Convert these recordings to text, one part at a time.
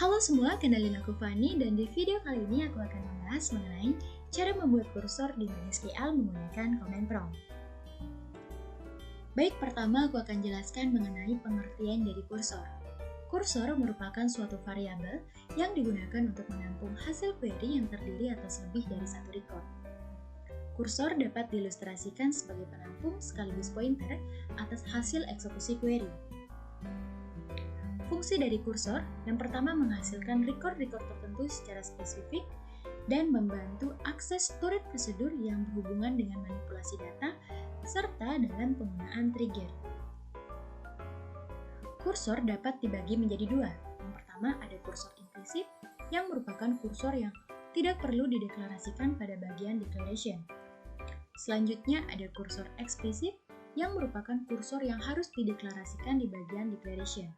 Halo semua, kenalin aku Fani dan di video kali ini aku akan membahas mengenai cara membuat kursor di MySQL menggunakan command prompt. Baik, pertama aku akan jelaskan mengenai pengertian dari kursor. Kursor merupakan suatu variabel yang digunakan untuk menampung hasil query yang terdiri atas lebih dari satu record. Kursor dapat diilustrasikan sebagai penampung sekaligus pointer atas hasil eksekusi query. Fungsi dari kursor yang pertama menghasilkan record-record tertentu secara spesifik dan membantu akses storage prosedur yang berhubungan dengan manipulasi data serta dalam penggunaan trigger. Kursor dapat dibagi menjadi dua. Yang pertama ada kursor implisit yang merupakan kursor yang tidak perlu dideklarasikan pada bagian declaration. Selanjutnya ada kursor eksplisit yang merupakan kursor yang harus dideklarasikan di bagian declaration.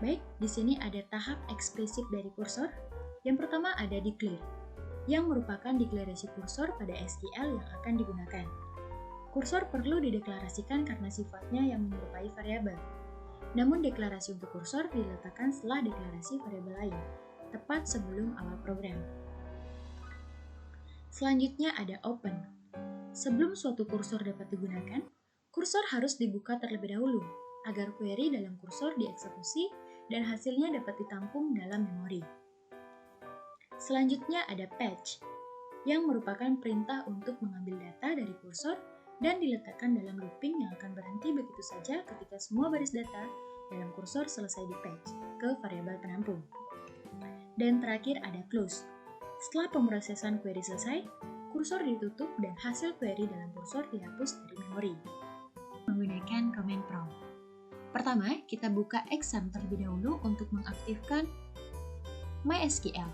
Baik, di sini ada tahap eksplisit dari kursor. Yang pertama ada declare, yang merupakan deklarasi kursor pada SQL yang akan digunakan. Kursor perlu dideklarasikan karena sifatnya yang menyerupai variabel. Namun deklarasi untuk kursor diletakkan setelah deklarasi variabel lain, tepat sebelum awal program. Selanjutnya ada open. Sebelum suatu kursor dapat digunakan, kursor harus dibuka terlebih dahulu, agar query dalam kursor dieksekusi dan hasilnya dapat ditampung dalam memori. Selanjutnya ada patch, yang merupakan perintah untuk mengambil data dari kursor dan diletakkan dalam looping yang akan berhenti begitu saja ketika semua baris data dalam kursor selesai di-patch ke variabel penampung. Dan terakhir ada close. Setelah pemrosesan query selesai, kursor ditutup dan hasil query dalam kursor dihapus dari memori. Menggunakan command prompt. Pertama, kita buka exam terlebih dahulu untuk mengaktifkan MySQL.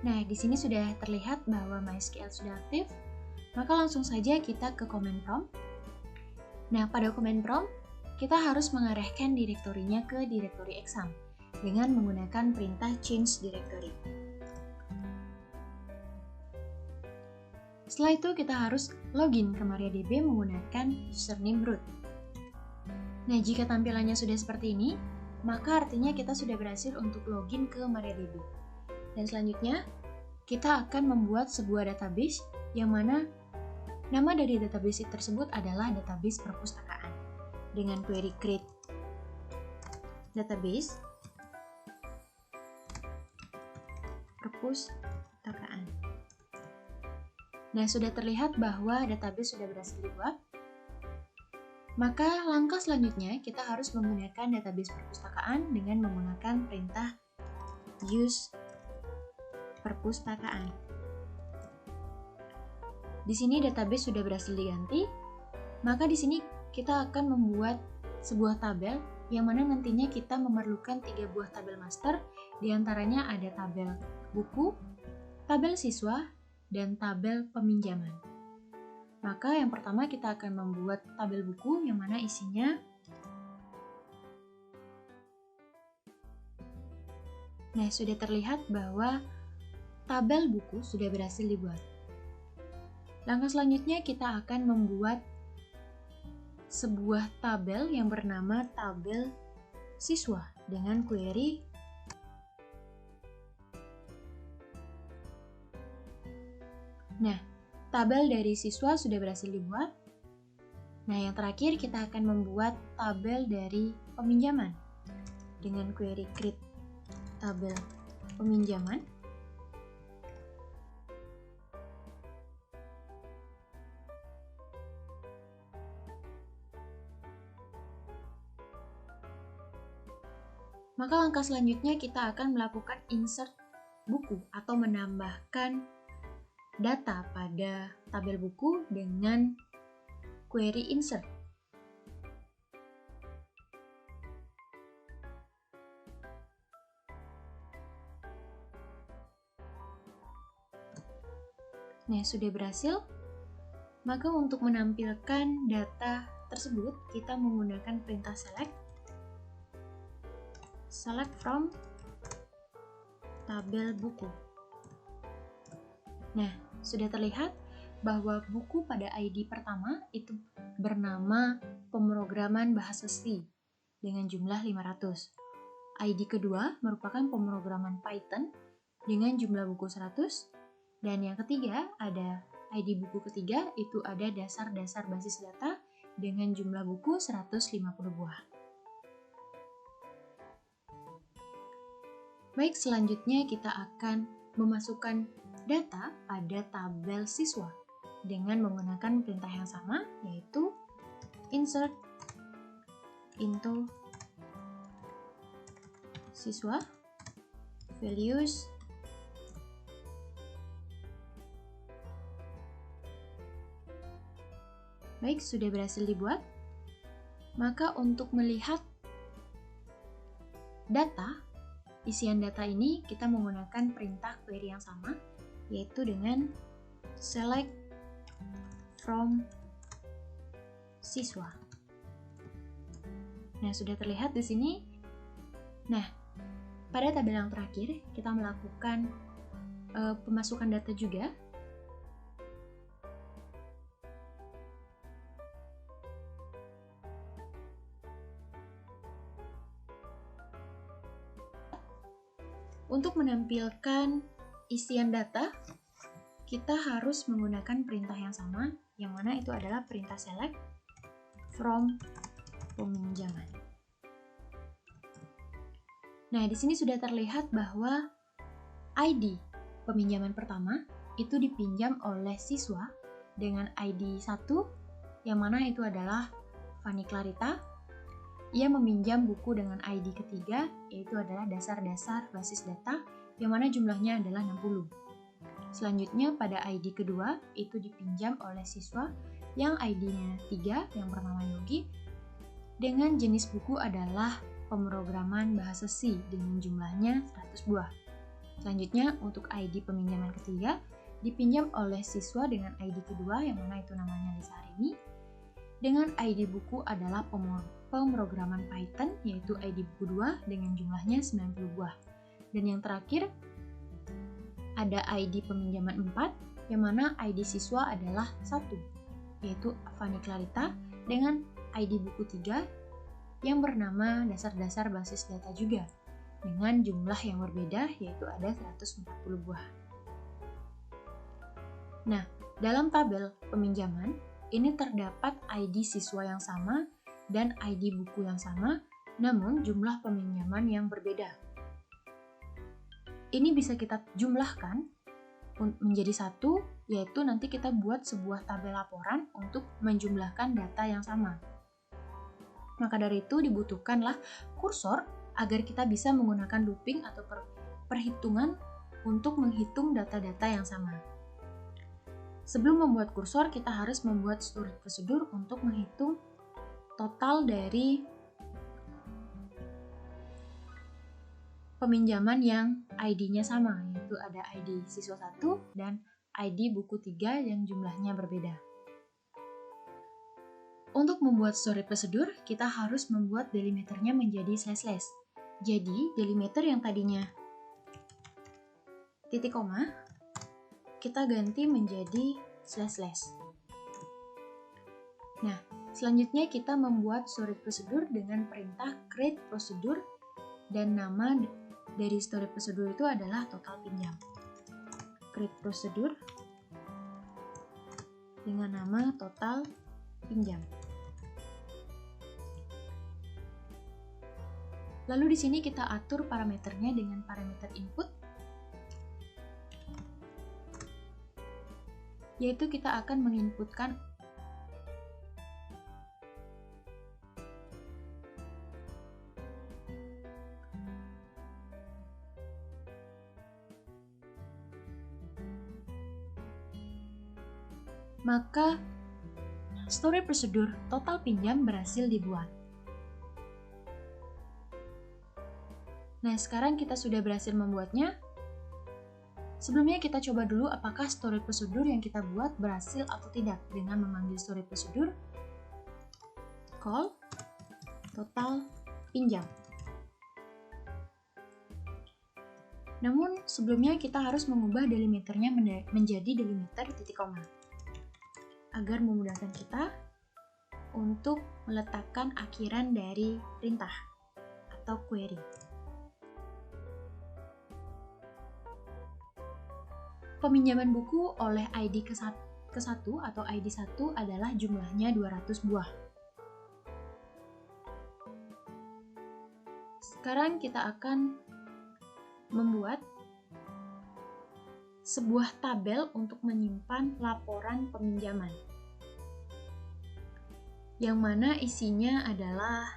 Nah, di sini sudah terlihat bahwa MySQL sudah aktif, maka langsung saja kita ke command prompt. Nah, pada command prompt, kita harus mengarahkan direktorinya ke direktori exam dengan menggunakan perintah change directory. Setelah itu, kita harus login ke MariaDB menggunakan username root. Nah, jika tampilannya sudah seperti ini, maka artinya kita sudah berhasil untuk login ke MariaDB. Dan selanjutnya, kita akan membuat sebuah database yang mana nama dari database tersebut adalah database perpustakaan dengan query create database perpustakaan. Nah, sudah terlihat bahwa database sudah berhasil dibuat. Maka langkah selanjutnya kita harus menggunakan database perpustakaan dengan menggunakan perintah use perpustakaan. Di sini database sudah berhasil diganti, maka di sini kita akan membuat sebuah tabel yang mana nantinya kita memerlukan 3 buah tabel master, diantaranya ada tabel buku, tabel siswa, dan tabel peminjaman. Maka yang pertama kita akan membuat tabel buku yang mana isinya Nah, sudah terlihat bahwa tabel buku sudah berhasil dibuat. Langkah selanjutnya kita akan membuat sebuah tabel yang bernama tabel siswa dengan query tabel dari siswa sudah berhasil dibuat. Nah, yang terakhir kita akan membuat tabel dari peminjaman dengan query create tabel peminjaman. Maka langkah selanjutnya kita akan melakukan insert buku atau menambahkan data pada tabel buku dengan query insert. Nah, sudah berhasil. Maka untuk menampilkan data tersebut, kita menggunakan perintah select from tabel buku. Nah, sudah terlihat bahwa buku pada ID pertama itu bernama pemrograman bahasa C dengan jumlah 500. ID kedua merupakan pemrograman Python dengan jumlah buku 100. Dan yang ketiga ada ID buku ketiga, itu ada dasar-dasar basis data dengan jumlah buku 150 buah. Baik, selanjutnya kita akan memasukkan data pada tabel siswa dengan menggunakan perintah yang sama, yaitu insert into siswa values Baik, sudah berhasil dibuat. Maka untuk melihat data, isian data ini kita menggunakan perintah query yang sama, yaitu dengan select from siswa. Nah, sudah terlihat di sini. Nah, pada tabel yang terakhir kita melakukan pemasukan data juga. Untuk menampilkan isian data, kita harus menggunakan perintah yang sama, yang mana itu adalah perintah select from peminjaman. Nah, di sini sudah terlihat bahwa ID peminjaman pertama itu dipinjam oleh siswa dengan ID 1, yang mana itu adalah Fanny Clarita. Ia meminjam buku dengan ID ketiga, yaitu adalah dasar-dasar basis data, yang mana jumlahnya adalah 60. Selanjutnya pada ID kedua, itu dipinjam oleh siswa yang ID-nya 3, yang bernama Yogi, dengan jenis buku adalah pemrograman bahasa C dengan jumlahnya 100 buah. Selanjutnya untuk ID peminjaman ketiga, dipinjam oleh siswa dengan ID kedua, yang mana itu namanya Lisa Arini, dengan ID buku adalah pemrograman Python, yaitu ID buku 2 dengan jumlahnya 90 buah. Dan yang terakhir, ada ID peminjaman 4, yang mana ID siswa adalah 1, yaitu Fanny Clarita, dengan ID buku 3, yang bernama dasar-dasar basis data juga, dengan jumlah yang berbeda, yaitu ada 140 buah. Nah, dalam tabel peminjaman, ini terdapat ID siswa yang sama dan ID buku yang sama, namun jumlah peminjaman yang berbeda. Ini bisa kita jumlahkan menjadi satu, yaitu nanti kita buat sebuah tabel laporan untuk menjumlahkan data yang sama. Maka dari itu dibutuhkanlah kursor agar kita bisa menggunakan looping atau perhitungan untuk menghitung data-data yang sama. Sebelum membuat kursor, kita harus membuat storage prosedur untuk menghitung total dari peminjaman yang ID-nya sama, yaitu ada ID siswa 1 dan ID buku 3 yang jumlahnya berbeda. Untuk membuat storage prosedur, kita harus membuat delimiternya menjadi slash-slash. Jadi, delimiter yang tadinya titik koma, kita ganti menjadi slash-slash. Nah, selanjutnya kita membuat storage prosedur dengan perintah create prosedur, dan nama dari storage prosedur itu adalah total pinjam. Create prosedur dengan nama total pinjam. Lalu di sini kita atur parameternya dengan parameter input, yaitu kita akan menginputkan maka storage prosedur total pinjam berhasil dibuat. Nah, sekarang kita sudah berhasil membuatnya. Sebelumnya kita coba dulu apakah storage prosedur yang kita buat berhasil atau tidak dengan memanggil storage prosedur call total pinjam. Namun sebelumnya kita harus mengubah delimiternya menjadi delimiter titik koma. Agar memudahkan kita, untuk meletakkan akhiran dari perintah atau query. Peminjaman buku oleh ID ke-1 atau ID 1 adalah jumlahnya 200 buah. Sekarang kita akan membuat sebuah tabel untuk menyimpan laporan peminjaman, yang mana isinya adalah,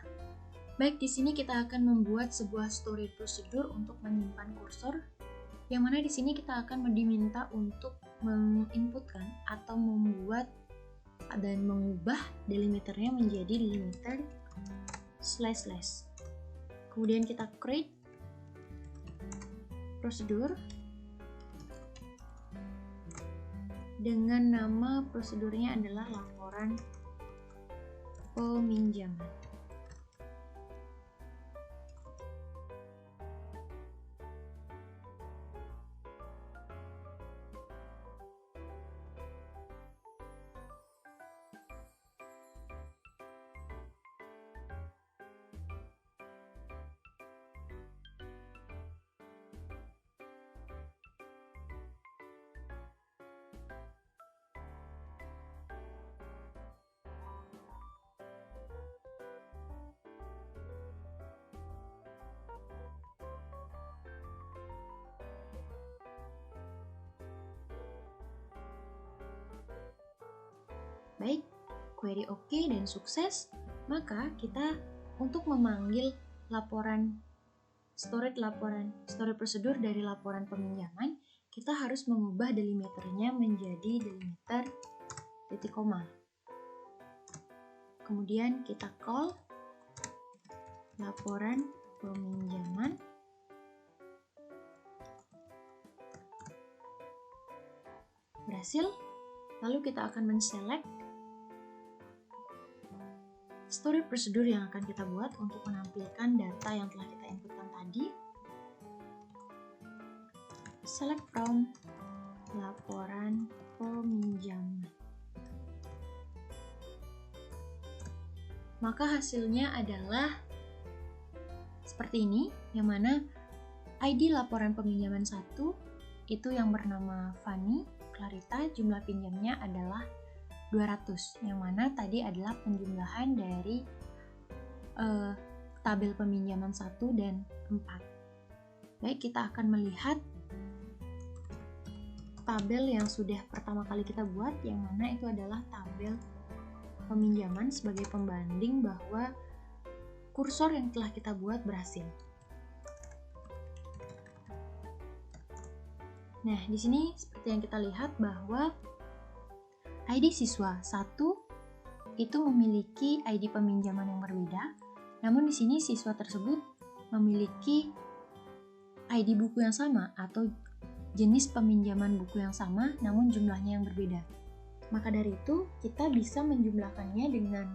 baik di sini kita akan membuat sebuah storage procedure untuk menyimpan kursor, yang mana di sini kita akan diminta untuk menginputkan atau membuat dan mengubah delimiternya menjadi delimiter // Kemudian kita create prosedur dengan nama prosedurnya adalah laporan peminjaman. Baik, query oke dan sukses, maka kita untuk memanggil storage prosedur dari laporan peminjaman, kita harus mengubah delimiternya menjadi delimiter titik koma. Kemudian kita call laporan peminjaman. Berhasil. Lalu kita akan men-select storage prosedur yang akan kita buat untuk menampilkan data yang telah kita inputkan tadi. Select from laporan peminjaman. Maka hasilnya adalah seperti ini, yang mana ID laporan peminjaman 1 itu yang bernama Fanny Clarita, jumlah pinjamnya adalah 200, yang mana tadi adalah penjumlahan dari tabel peminjaman 1 dan 4. Baik, kita akan melihat tabel yang sudah pertama kali kita buat, yang mana itu adalah tabel peminjaman sebagai pembanding bahwa kursor yang telah kita buat berhasil. Nah, di sini seperti yang kita lihat bahwa ID siswa 1 itu memiliki ID peminjaman yang berbeda, namun di sini siswa tersebut memiliki ID buku yang sama atau jenis peminjaman buku yang sama, namun jumlahnya yang berbeda. Maka dari itu, kita bisa menjumlahkannya dengan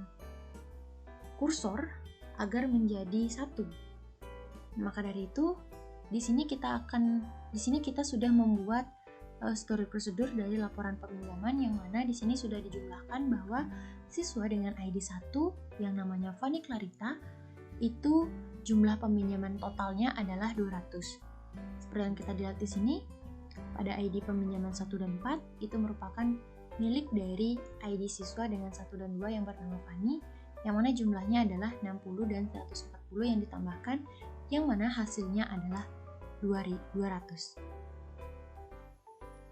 kursor agar menjadi 1. Maka dari itu, di sini kita sudah membuat storage prosedur dari laporan peminjaman, yang mana di sini sudah dijumlahkan bahwa siswa dengan ID 1 yang namanya Fanny Clarita itu jumlah peminjaman totalnya adalah 200. Seperti yang kita lihat di sini, pada ID peminjaman 1 dan 4 itu merupakan milik dari ID siswa dengan 1 dan 2 yang bernama Fanny, yang mana jumlahnya adalah 60 dan 140 yang ditambahkan, yang mana hasilnya adalah 200.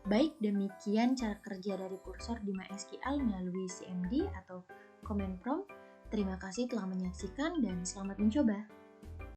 Baik, demikian cara kerja dari kursor di MySQL melalui CMD atau command prompt. Terima kasih telah menyaksikan dan selamat mencoba.